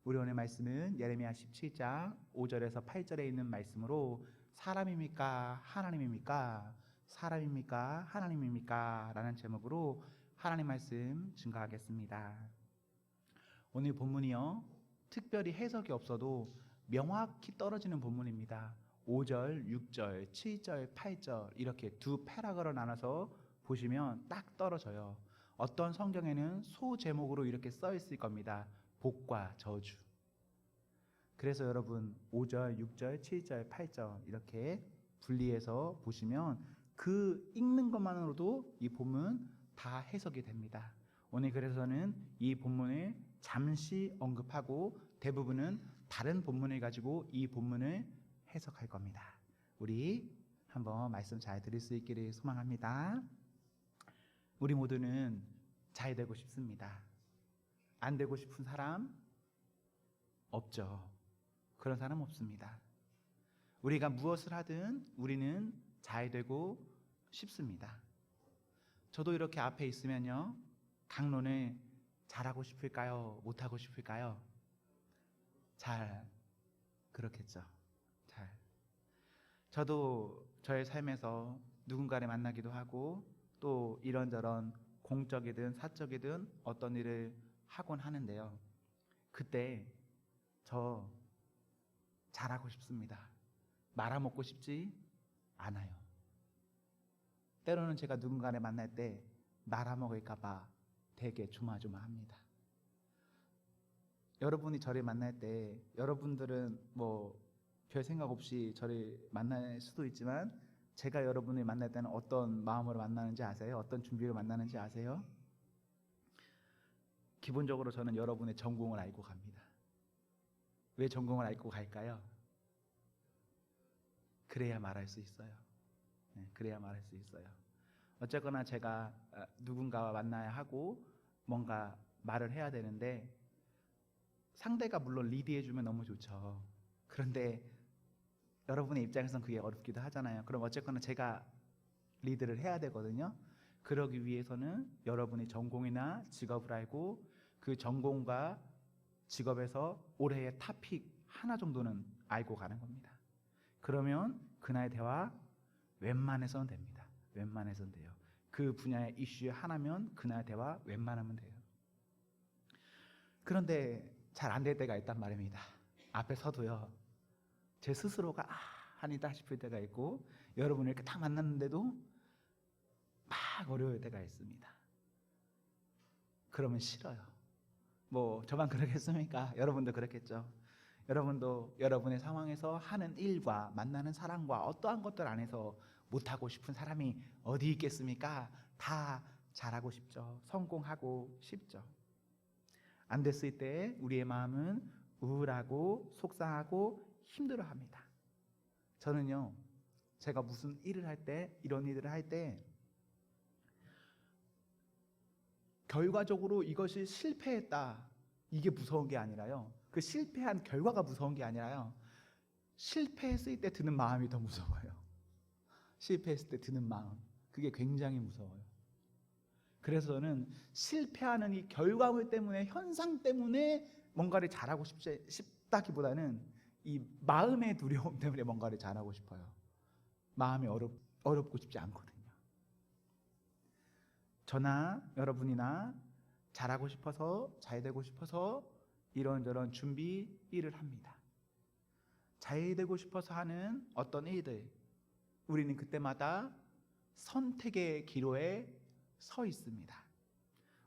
우리 오늘 말씀은 예레미야 17장 5절에서 8절에 있는 말씀으로 사람입니까? 하나님입니까? 사람입니까? 하나님입니까? 라는 제목으로 하나님 말씀 증거하겠습니다. 오늘 본문이요, 특별히 해석이 없어도 명확히 떨어지는 본문입니다. 5절, 6절, 7절, 8절 이렇게 두 패락으로 나눠서 보시면 딱 떨어져요. 어떤 성경에는 소제목으로 이렇게 써 있을 겁니다. 복과 저주. 그래서 여러분 5절, 6절, 7절, 8절 이렇게 분리해서 보시면 그 읽는 것만으로도 이 본문 다 해석이 됩니다. 오늘 그래서는 이 본문을 잠시 언급하고 대부분은 다른 본문을 가지고 이 본문을 해석할 겁니다. 우리 한번 말씀 잘 들을 수 있기를 소망합니다. 우리 모두는 잘 되고 싶습니다. 안 되고 싶은 사람 없죠. 그런 사람 없습니다. 우리가 무엇을 하든 우리는 잘 되고 싶습니다. 저도 이렇게 앞에 있으면요, 강론을 잘하고 싶을까요? 못하고 싶을까요? 잘, 그렇겠죠. 잘. 저도 저의 삶에서 누군가를 만나기도 하고 또 이런저런 공적이든 사적이든 어떤 일을 하곤 하는데요, 그때 저 잘하고 싶습니다. 말아먹고 싶지 않아요. 때로는 제가 누군가를 만날 때 말아먹을까봐 되게 조마조마합니다. 여러분이 저를 만날 때 여러분들은 뭐 별 생각 없이 저를 만날 수도 있지만 제가 여러분을 만날 때는 어떤 마음으로 만나는지 아세요? 어떤 준비로 만나는지 아세요? 기본적으로 저는 여러분의 전공을 알고 갑니다. 왜 전공을 알고 갈까요? 그래야 말할 수 있어요. 그래야 말할 수 있어요. 어쨌거나 제가 누군가와 만나야 하고 뭔가 말을 해야 되는데 상대가 물론 리드해주면 너무 좋죠. 그런데 여러분의 입장에서는 그게 어렵기도 하잖아요. 그럼 어쨌거나 제가 리드를 해야 되거든요. 그러기 위해서는 여러분이 전공이나 직업을 알고 그 전공과 직업에서 올해의 토픽 하나 정도는 알고 가는 겁니다. 그러면 그날의 대화 웬만해서는 됩니다. 웬만해서는 돼요. 그 분야의 이슈 하나면 그날 대화 웬만하면 돼요. 그런데 잘 안 될 때가 있단 말입니다. 앞에 서도요, 제 스스로가 아니다 싶을 때가 있고 여러분을 이렇게 딱 만났는데도 막 어려울 때가 있습니다. 그러면 싫어요. 뭐 저만 그러겠습니까? 여러분도 그렇겠죠. 여러분도 여러분의 상황에서 하는 일과 만나는 사람과 어떠한 것들 안에서 못하고 싶은 사람이 어디 있겠습니까? 다 잘하고 싶죠. 성공하고 싶죠. 안 됐을 때 우리의 마음은 우울하고 속상하고 힘들어합니다. 저는요, 제가 무슨 일을 할 때, 이런 일을 할 때 결과적으로 이것이 실패했다, 이게 무서운 게 아니라요, 그 실패한 결과가 무서운 게 아니라요, 실패했을 때 드는 마음이 더 무서워요. 실패했을 때 드는 마음, 그게 굉장히 무서워요. 그래서 저는 실패하는 이 결과물 때문에, 현상 때문에 뭔가를 잘하고 싶다기보다는 이 마음의 두려움 때문에 뭔가를 잘하고 싶어요. 마음이 어렵고 싶지 않거든요. 저나 여러분이나 잘하고 싶어서, 잘 되고 싶어서 이런저런 준비 일을 합니다. 잘 되고 싶어서 하는 어떤 일들, 우리는 그때마다 선택의 기로에 서 있습니다.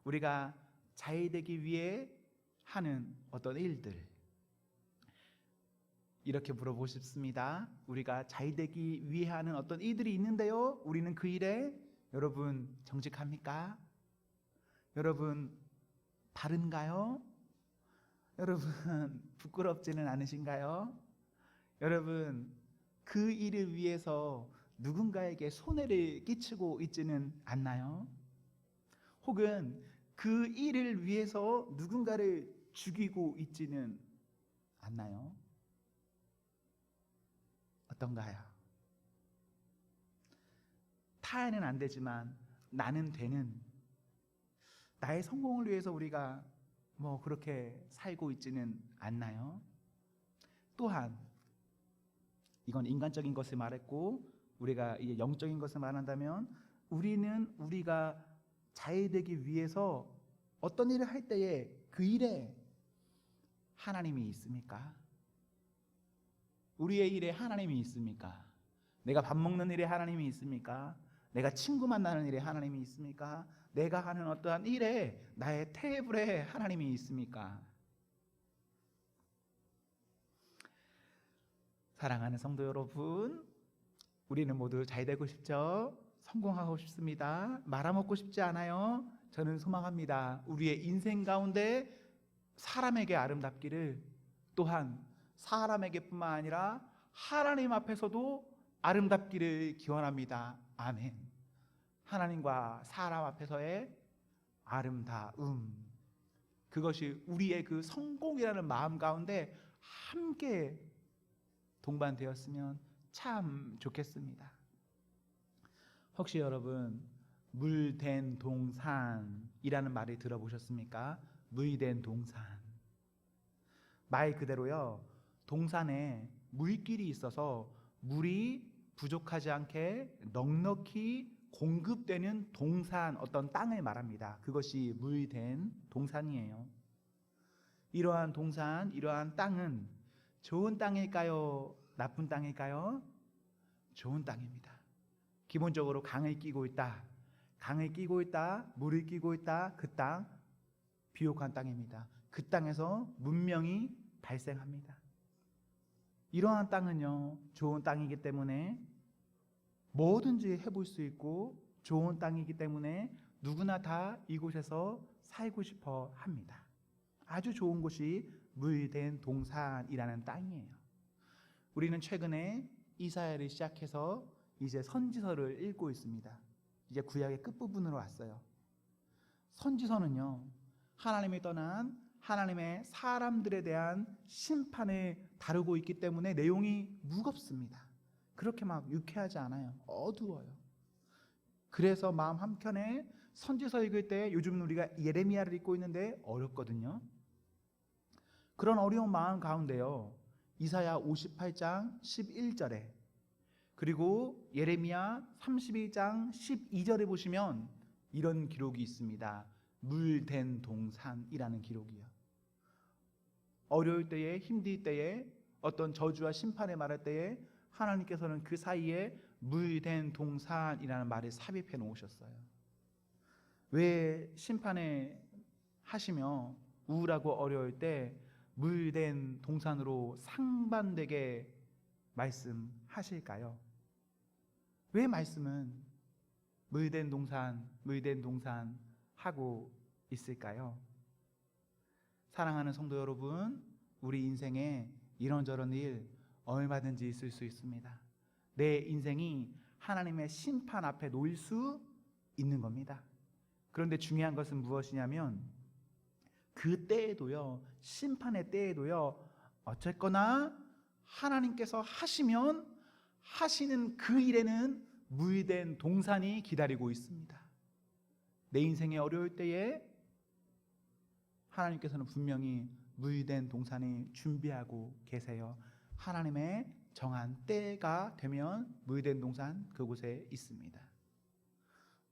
우리가 잘 되기 위해 하는 어떤 일들, 이렇게 물어보고 싶습니다. 우리가 잘 되기 위해 하는 어떤 일들이 있는데요, 우리는 그 일에 여러분 정직합니까? 여러분 바른가요? 여러분 부끄럽지는 않으신가요? 여러분 그 일을 위해서 누군가에게 손해를 끼치고 있지는 않나요? 혹은 그 일을 위해서 누군가를 죽이고 있지는 않나요? 어떤가요? 타에는 안 되지만 나는 되는, 나의 성공을 위해서 우리가 뭐 그렇게 살고 있지는 않나요? 또한 이건 인간적인 것을 말했고, 우리가 이제 영적인 것을 말한다면, 우리는 우리가 자유되기 위해서 어떤 일을 할 때에 그 일에 하나님이 있습니까? 우리의 일에 하나님이 있습니까? 내가 밥 먹는 일에 하나님이 있습니까? 내가 친구 만나는 일에 하나님이 있습니까? 내가 하는 어떠한 일에, 나의 테이블에 하나님이 있습니까? 사랑하는 성도 여러분, 우리는 모두 잘 되고 싶죠? 성공하고 싶습니다. 말아먹고 싶지 않아요? 저는 소망합니다. 우리의 인생 가운데 사람에게 아름답기를, 또한 사람에게뿐만 아니라 하나님 앞에서도 아름답기를 기원합니다. 아멘. 하나님과 사람 앞에서의 아름다움, 그것이 우리의 그 성공이라는 마음 가운데 함께 동반되었으면 참 좋겠습니다. 혹시 여러분 물된 동산이라는 말을 들어보셨습니까? 물된 동산. 말 그대로요, 동산에 물길이 있어서 물이 부족하지 않게 넉넉히 공급되는 동산, 어떤 땅을 말합니다. 그것이 물된 동산이에요. 이러한 동산, 이러한 땅은 좋은 땅일까요? 나쁜 땅일까요? 좋은 땅입니다. 기본적으로 강을 끼고 있다, 강을 끼고 있다, 물을 끼고 있다, 그 땅 비옥한 땅입니다. 그 땅에서 문명이 발생합니다. 이러한 땅은요, 좋은 땅이기 때문에 뭐든지 해볼 수 있고, 좋은 땅이기 때문에 누구나 다 이곳에서 살고 싶어 합니다. 아주 좋은 곳이 물된 동산이라는 땅이에요. 우리는 최근에 이사야를 시작해서 이제 선지서를 읽고 있습니다. 이제 구약의 끝부분으로 왔어요. 선지서는요, 하나님이 떠난 하나님의 사람들에 대한 심판을 다루고 있기 때문에 내용이 무겁습니다. 그렇게 막 유쾌하지 않아요. 어두워요. 그래서 마음 한켠에 선지서 읽을 때, 요즘 우리가 예레미야를 읽고 있는데 어렵거든요. 그런 어려운 마음 가운데요, 이사야 58장 11절에 그리고 예레미야 31장 12절에 보시면 이런 기록이 있습니다. 물된 동산이라는 기록이요. 어려울 때에, 힘들 때에, 어떤 저주와 심판을 말할 때에 하나님께서는 그 사이에 물된 동산이라는 말을 삽입해 놓으셨어요. 왜 심판을 하시며 우울하고 어려울 때 물된 동산으로 상반되게 말씀하실까요? 왜 말씀은 물된 동산, 물된 동산 하고 있을까요? 사랑하는 성도 여러분, 우리 인생에 이런저런 일 얼마든지 있을 수 있습니다. 내 인생이 하나님의 심판 앞에 놓일 수 있는 겁니다. 그런데 중요한 것은 무엇이냐면, 그 때에도요, 심판의 때에도요, 어쨌거나 하나님께서 하시면 하시는 그 일에는 물된 동산이 기다리고 있습니다. 내 인생의 어려울 때에 하나님께서는 분명히 물된 동산이 준비하고 계세요. 하나님의 정한 때가 되면 물된 동산 그곳에 있습니다.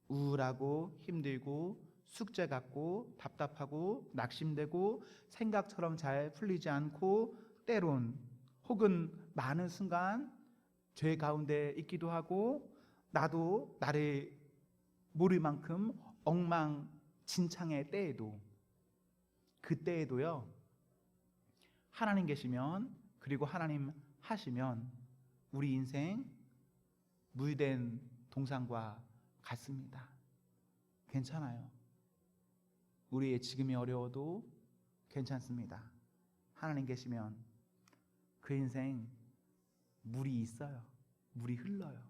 우울하고 힘들고 숙제 같고 답답하고 낙심되고 생각처럼 잘 풀리지 않고, 때론 혹은 많은 순간 죄 가운데 있기도 하고, 나도 나를 모를 만큼 엉망진창의 때에도, 그때에도요, 하나님 계시면, 그리고 하나님 하시면 우리 인생 물된 동산과 같습니다. 괜찮아요. 우리의 지금이 어려워도 괜찮습니다. 하나님 계시면 그 인생 물이 있어요. 물이 흘러요.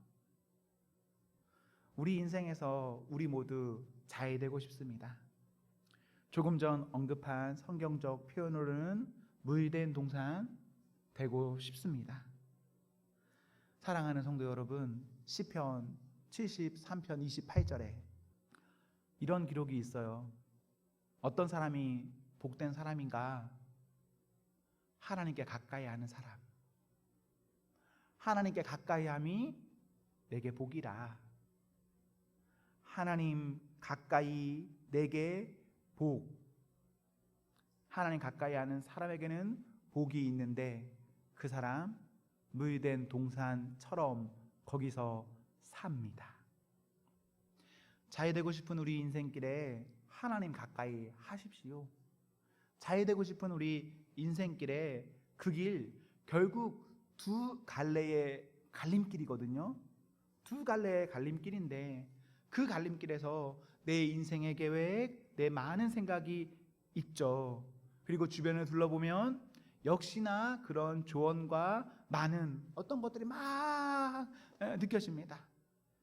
우리 인생에서 우리 모두 잘 되고 싶습니다. 조금 전 언급한 성경적 표현으로는 물된 동산 되고 싶습니다. 사랑하는 성도 여러분, 시편 73편 28절에 이런 기록이 있어요. 어떤 사람이 복된 사람인가? 하나님께 가까이 하는 사람. 하나님께 가까이 함이 내게 복이라. 하나님 가까이 내게 복. 하나님 가까이 하는 사람에게는 복이 있는데 그 사람 물된 동산처럼 거기서 삽니다. 잘 되고 싶은 우리 인생길에 하나님 가까이 하십시오. 잘 되고 싶은 우리 인생길에 그 길 결국 두 갈래의 갈림길이거든요. 두 갈래의 갈림길인데 그 갈림길에서 내 인생의 계획, 내 많은 생각이 있죠. 그리고 주변을 둘러보면 역시나 그런 조언과 많은 어떤 것들이 막 느껴집니다.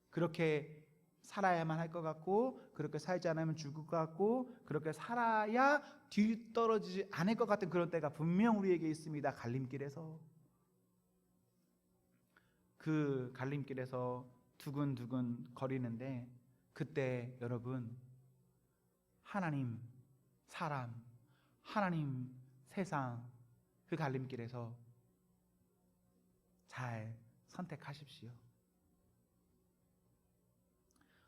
그렇게 살아야만 할 것 같고, 그렇게 살지 않으면 죽을 것 같고, 그렇게 살아야 뒤떨어지지 않을 것 같은 그런 때가 분명 우리에게 있습니다. 갈림길에서. 그 갈림길에서 두근두근 거리는데 그때 여러분, 하나님, 사람, 하나님, 세상, 그 갈림길에서 잘 선택하십시오.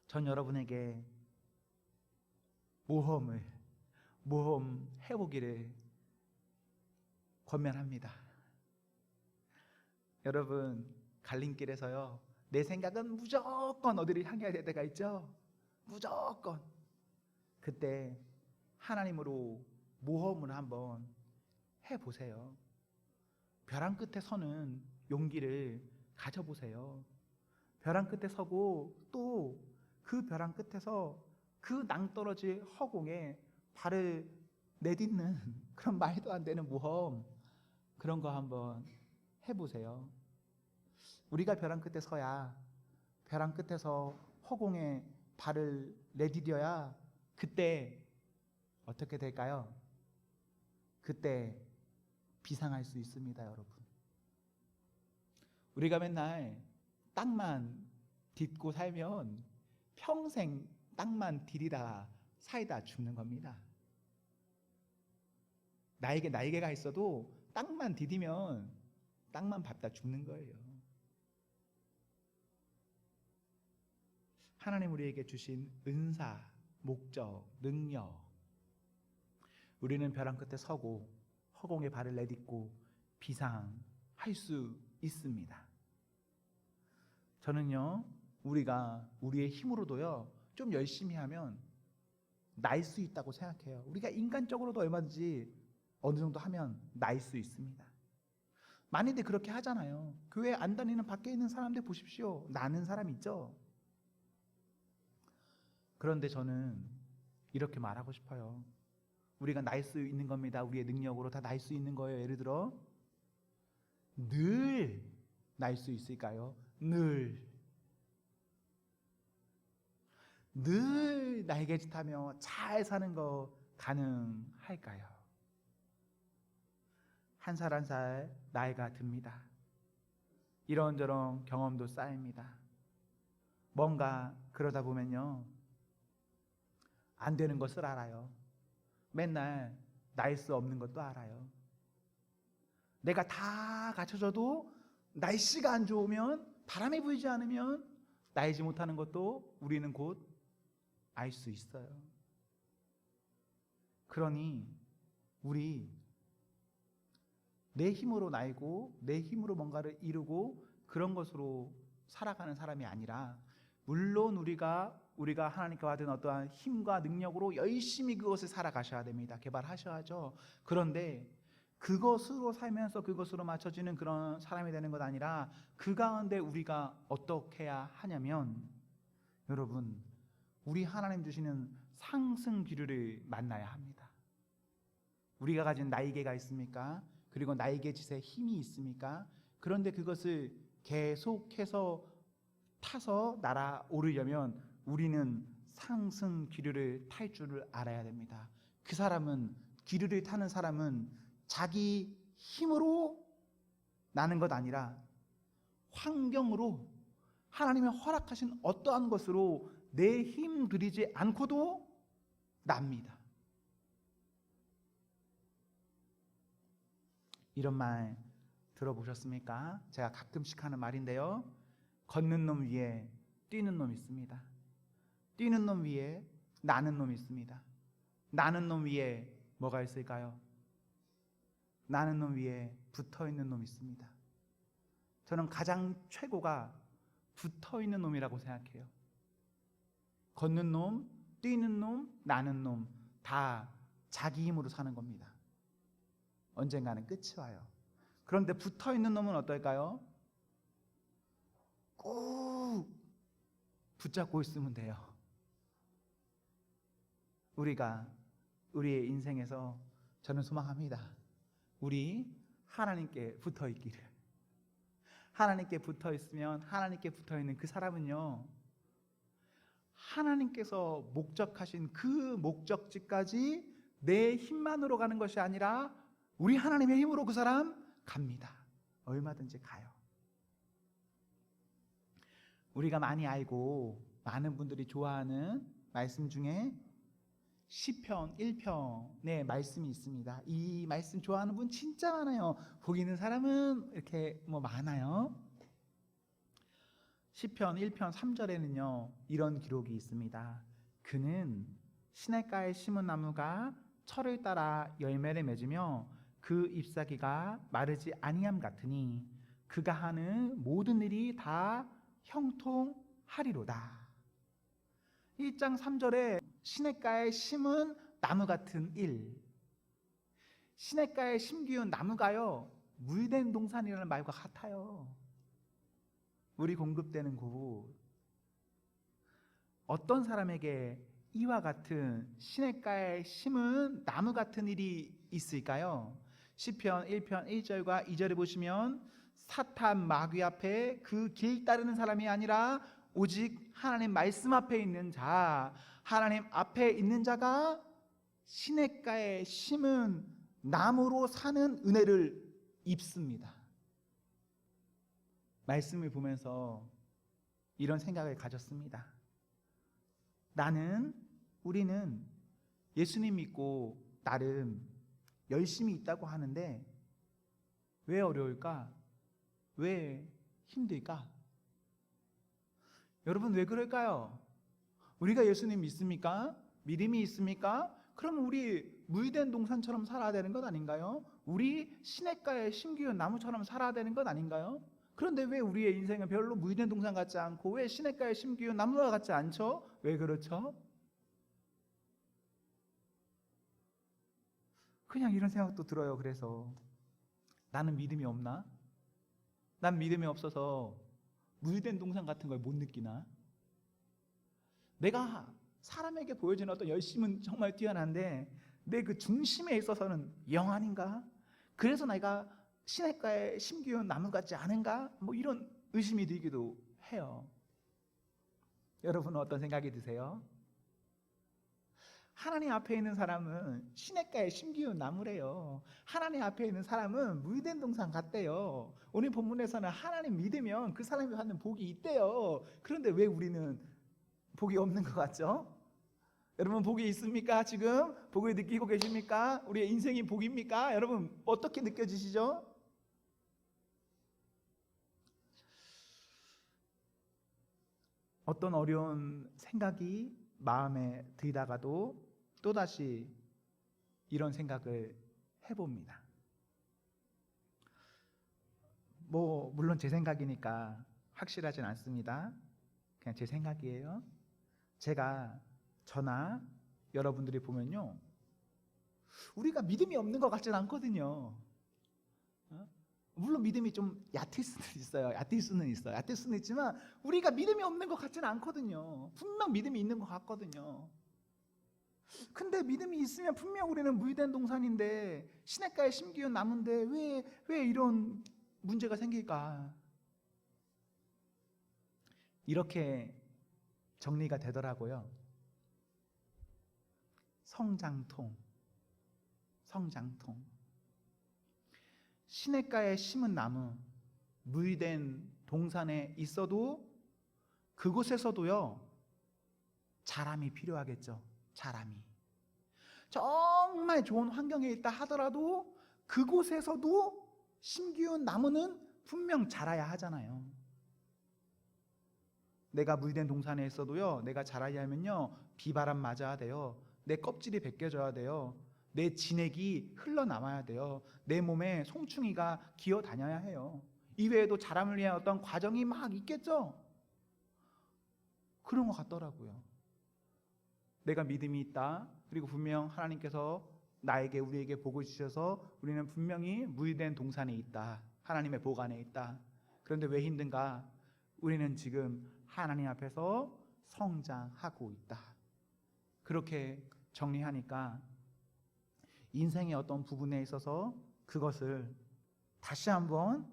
전 여러분에게 모험해보기를 권면합니다. 여러분, 갈림길에서요, 내 생각은 무조건 어디를 향해야 될 때가 있죠. 무조건. 그때 하나님으로 모험을 한번 해보세요. 벼랑 끝에 서는 용기를 가져보세요. 벼랑 끝에 서고 또 그 벼랑 끝에서 그 낭떠러지 허공에 발을 내딛는 그런 말도 안 되는 모험, 그런 거 한번 해보세요. 우리가 벼랑 끝에 서야, 벼랑 끝에서 허공에 발을 내디뎌야 그때 어떻게 될까요? 그때 비상할 수 있습니다, 여러분. 우리가 맨날 땅만 딛고 살면 평생 땅만 디디다 살다 죽는 겁니다. 나에게 날개가 있어도 땅만 디디면 땅만 밟다 죽는 거예요. 하나님 우리에게 주신 은사, 목적, 능력, 우리는 벼랑 끝에 서고 허공에 발을 내딛고 비상할 수 있습니다. 저는요, 우리가 우리의 힘으로도요 좀 열심히 하면 날 수 있다고 생각해요. 우리가 인간적으로도 얼마든지 어느 정도 하면 날 수 있습니다. 많이들 그렇게 하잖아요. 교회 안 다니는 밖에 있는 사람들 보십시오. 나는 사람 있죠. 그런데 저는 이렇게 말하고 싶어요. 우리가 날 수 있는 겁니다. 우리의 능력으로 다 날 수 있는 거예요. 예를 들어 늘 날 수 있을까요? 늘 날개짓하며 잘 사는 거 가능할까요? 한 살 한 살 나이가 듭니다. 이런저런 경험도 쌓입니다. 뭔가 그러다 보면요, 안 되는 것을 알아요. 맨날 날 수 없는 것도 알아요. 내가 다 갖춰져도 날씨가 안 좋으면, 바람이 불지 않으면 날지 못하는 것도 우리는 곧 알 수 있어요. 그러니 우리 내 힘으로 날고 내 힘으로 뭔가를 이루고 그런 것으로 살아가는 사람이 아니라, 물론 우리가 하나님께 받은 어떠한 힘과 능력으로 열심히 그것을 살아가셔야 됩니다. 개발하셔야죠. 그런데 그것으로 살면서 그것으로 맞춰지는 그런 사람이 되는 것 아니라, 그 가운데 우리가 어떻게 해야 하냐면, 여러분, 우리 하나님 주시는 상승 기류를 만나야 합니다. 우리가 가진 날개가 있습니까? 그리고 날개짓에 힘이 있습니까? 그런데 그것을 계속해서 타서 날아오르려면 우리는 상승 기류를 탈 줄을 알아야 됩니다. 그 사람은, 기류를 타는 사람은 자기 힘으로 나는 것 아니라 환경으로, 하나님의 허락하신 어떠한 것으로 내 힘 들이지 않고도 납니다. 이런 말 들어보셨습니까? 제가 가끔씩 하는 말인데요. 걷는 놈 위에 뛰는 놈이 있습니다. 뛰는 놈 위에 나는 놈이 있습니다. 나는 놈 위에 뭐가 있을까요? 나는 놈 위에 붙어있는 놈이 있습니다. 저는 가장 최고가 붙어있는 놈이라고 생각해요. 걷는 놈, 뛰는 놈, 나는 놈 다 자기 힘으로 사는 겁니다. 언젠가는 끝이 와요. 그런데 붙어있는 놈은 어떨까요? 꼭 붙잡고 있으면 돼요. 우리가 우리의 인생에서 저는 소망합니다. 우리 하나님께 붙어 있기를. 하나님께 붙어 있으면 하나님께 붙어 있는 그 사람은요, 하나님께서 목적하신 그 목적지까지 내 힘만으로 가는 것이 아니라 우리 하나님의 힘으로 그 사람 갑니다. 얼마든지 가요. 우리가 많이 알고 많은 분들이 좋아하는 말씀 중에 시편 1편의 말씀이 있습니다. 이 말씀 좋아하는 분 진짜 많아요. 복 있는 사람은 이렇게 많아요. 시편 1편 3절에는요 이런 기록이 있습니다. 그는 시냇가에 심은 나무가 철을 따라 열매를 맺으며 그 잎사귀가 마르지 아니함 같으니 그가 하는 모든 일이 다 형통하리로다. 1장 3절에 시냇가에 심은 나무 같은 일, 시냇가에 심기운 나무가요 물된 동산이라는 말과 같아요. 물이 공급되는 곳. 어떤 사람에게 이와 같은 시냇가에 심은 나무 같은 일이 있을까요? 시편 1편 1절과 2절에 보시면 사탄 마귀 앞에 그 길 따르는 사람이 아니라 오직 하나님 말씀 앞에 있는 자, 하나님 앞에 있는 자가 시냇가에 심은 나무로 사는 은혜를 입습니다. 말씀을 보면서 이런 생각을 가졌습니다. 우리는 예수님 믿고 나름 열심히 있다고 하는데 왜 어려울까? 왜 힘들까? 여러분 왜 그럴까요? 우리가 예수님 믿습니까? 믿음이 있습니까? 그럼 우리 물된 동산처럼 살아야 되는 것 아닌가요? 우리 시냇가에 심기운 나무처럼 살아야 되는 것 아닌가요? 그런데 왜 우리의 인생은 별로 물된 동산 같지 않고 왜 시냇가에 심기운 나무와 같지 않죠? 왜 그렇죠? 그냥 이런 생각도 들어요. 그래서 나는 믿음이 없나? 난 믿음이 없어서 물된 동산 같은 걸 못 느끼나? 내가 사람에게 보여지는 어떤 열심은 정말 뛰어난데 내 그 중심에 있어서는 영 아닌가? 그래서 내가 시냇가에 심기운 나무 같지 않은가? 이런 의심이 들기도 해요. 여러분은 어떤 생각이 드세요? 하나님 앞에 있는 사람은 시냇가에 심기운 나무래요. 하나님 앞에 있는 사람은 물된 동산 같대요. 오늘 본문에서는 하나님 믿으면 그 사람이 받는 복이 있대요. 그런데 왜 우리는 복이 없는 것 같죠? 여러분 복이 있습니까? 지금 복을 느끼고 계십니까? 우리의 인생이 복입니까? 여러분 어떻게 느껴지시죠? 어떤 어려운 생각이 마음에 들다가도 또다시 이런 생각을 해봅니다. 물론 제 생각이니까 확실하진 않습니다. 그냥 제 생각이에요. 제가 저나 여러분들이 보면요, 우리가 믿음이 없는 것 같지는 않거든요. 물론 믿음이 좀 얕을 수는 있어요. 얕을 수는 있지만 우리가 믿음이 없는 것 같지는 않거든요. 분명 믿음이 있는 것 같거든요. 근데 믿음이 있으면 분명 우리는 물된 동산인데 시냇가에 심기운 나무인데 왜 이런 문제가 생길까? 이렇게 정리가 되더라고요. 성장통. 시냇가에 심은 나무, 물된 동산에 있어도 그곳에서도요, 자람이 필요하겠죠. 자람이. 정말 좋은 환경에 있다 하더라도 그곳에서도 심기운 나무는 분명 자라야 하잖아요. 내가 물된 동산에 있어도요, 내가 자라려면요 비바람 맞아야 돼요. 내 껍질이 벗겨져야 돼요. 내 진액이 흘러남아야 돼요. 내 몸에 송충이가 기어 다녀야 해요. 이외에도 자람을 위한 어떤 과정이 막 있겠죠. 그런 것 같더라고요. 내가 믿음이 있다, 그리고 분명 하나님께서 나에게, 우리에게 복을 주셔서 우리는 분명히 물된 동산에 있다, 하나님의 복 안에 있다. 그런데 왜 힘든가? 우리는 지금 하나님 앞에서 성장하고 있다. 그렇게 정리하니까 인생의 어떤 부분에 있어서 그것을 다시 한번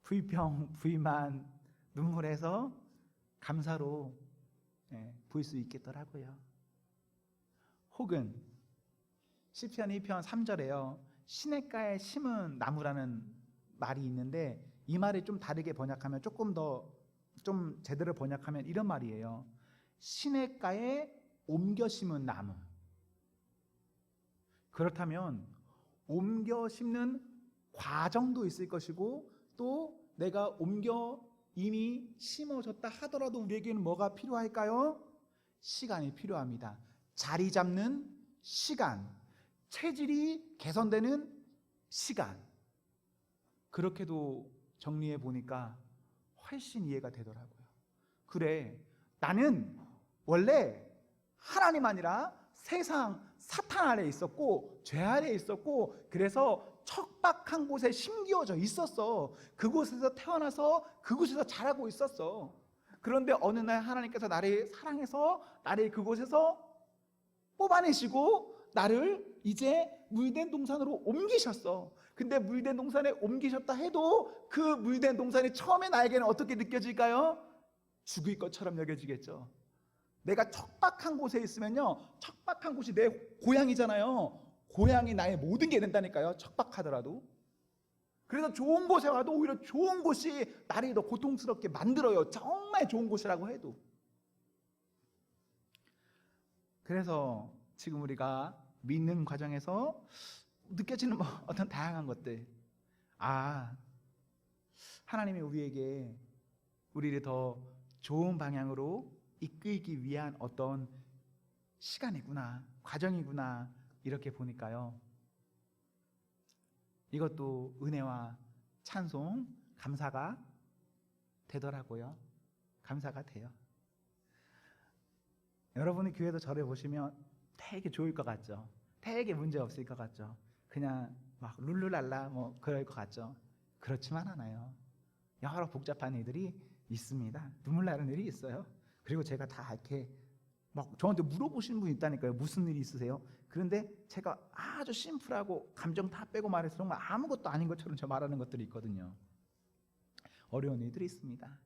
불평, 불만, 눈물에서 감사로 볼 수 있겠더라고요. 혹은 시편 1편 3절에요 시냇가에 심은 나무라는 말이 있는데, 이 말을 좀 다르게 번역하면, 조금 더 좀 제대로 번역하면 이런 말이에요. 시냇가에 옮겨 심은 나무. 그렇다면 옮겨 심는 과정도 있을 것이고, 또 내가 옮겨 이미 심어졌다 하더라도 우리에게는 뭐가 필요할까요? 시간이 필요합니다. 자리 잡는 시간, 체질이 개선되는 시간. 그렇게도 정리해 보니까 훨씬 이해가 되더라고요. 그래, 나는 원래 하나님 아니라 세상 사탄 아래 있었고 죄 아래 있었고, 그래서 척박한 곳에 심기어져 있었어. 그곳에서 태어나서 그곳에서 자라고 있었어. 그런데 어느 날 하나님께서 나를 사랑해서 나를 그곳에서 뽑아내시고 나를 이제 물된 동산으로 옮기셨어. 근데 물된 동산에 옮기셨다 해도 그 물된 동산이 처음에 나에게는 어떻게 느껴질까요? 죽을 것처럼 여겨지겠죠. 내가 척박한 곳에 있으면요, 척박한 곳이 내 고향이잖아요. 고향이 나의 모든 게 된다니까요, 척박하더라도. 그래서 좋은 곳에 와도 오히려 좋은 곳이 나를 더 고통스럽게 만들어요. 정말 좋은 곳이라고 해도. 그래서 지금 우리가 믿는 과정에서 느껴지는 어떤 다양한 것들, 하나님이 우리에게 우리를 더 좋은 방향으로 이끌기 위한 어떤 시간이구나, 과정이구나, 이렇게 보니까요, 이것도 은혜와 찬송, 감사가 되더라고요. 감사가 돼요. 여러분이 교회도 저를 보시면 되게 좋을 것 같죠? 되게 문제 없을 것 같죠? 그냥 막 룰루랄라 뭐 그럴 것 같죠? 그렇지만 않아요. 여러 복잡한 일들이 있습니다. 눈물 나는 일이 있어요. 그리고 제가 다 이렇게 막 저한테 물어보시는 분이 있다니까요. 무슨 일이 있으세요? 그런데 제가 아주 심플하고 감정 다 빼고 말해서 정말 아무것도 아닌 것처럼 저 말하는 것들이 있거든요. 어려운 일들이 있습니다.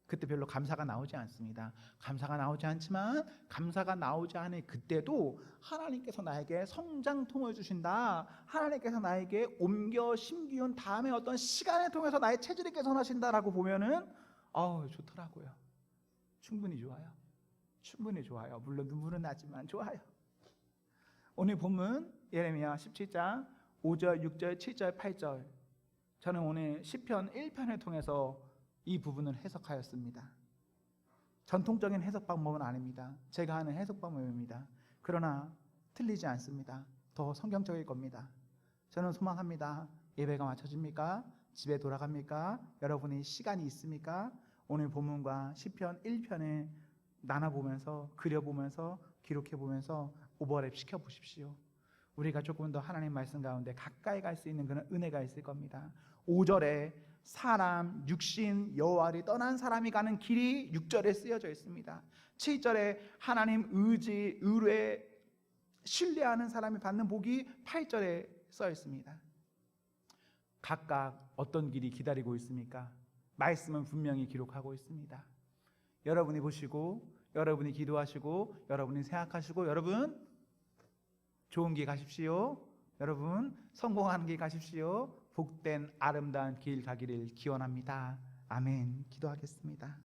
그때 별로 감사가 나오지 않습니다. 감사가 나오지 않지만, 감사가 나오지 않을 그때도 하나님께서 나에게 성장통을 주신다, 하나님께서 나에게 옮겨 심기운 다음에 어떤 시간을 통해서 나의 체질을 개선하신다라고 보면은 좋더라고요. 충분히 좋아요. 충분히 좋아요. 물론 눈물은 나지만 좋아요. 오늘 본문 예레미야 17장 5절, 6절, 7절, 8절, 저는 오늘 시편 1편을 통해서 이 부분을 해석하였습니다. 전통적인 해석 방법은 아닙니다. 제가 하는 해석 방법입니다. 그러나 틀리지 않습니다. 더 성경적일 겁니다. 저는 소망합니다. 예배가 마쳐집니까? 집에 돌아갑니까? 여러분이 시간이 있습니까? 오늘 본문과 시편 1편을 나눠보면서, 그려보면서, 기록해보면서 오버랩 시켜보십시오. 우리가 조금 더 하나님 말씀 가운데 가까이 갈 수 있는 그런 은혜가 있을 겁니다. 5절에 사람, 육신, 여호와를 떠난 사람이 가는 길이 6절에 쓰여져 있습니다. 7절에 하나님 의지, 의뢰, 신뢰하는 사람이 받는 복이 8절에 써 있습니다. 각각 어떤 길이 기다리고 있습니까? 말씀은 분명히 기록하고 있습니다. 여러분이 보시고, 여러분이 기도하시고, 여러분이 생각하시고, 여러분 좋은 길 가십시오. 여러분 성공하는 길 가십시오. 복된 아름다운 길 가기를 기원합니다. 아멘. 기도하겠습니다.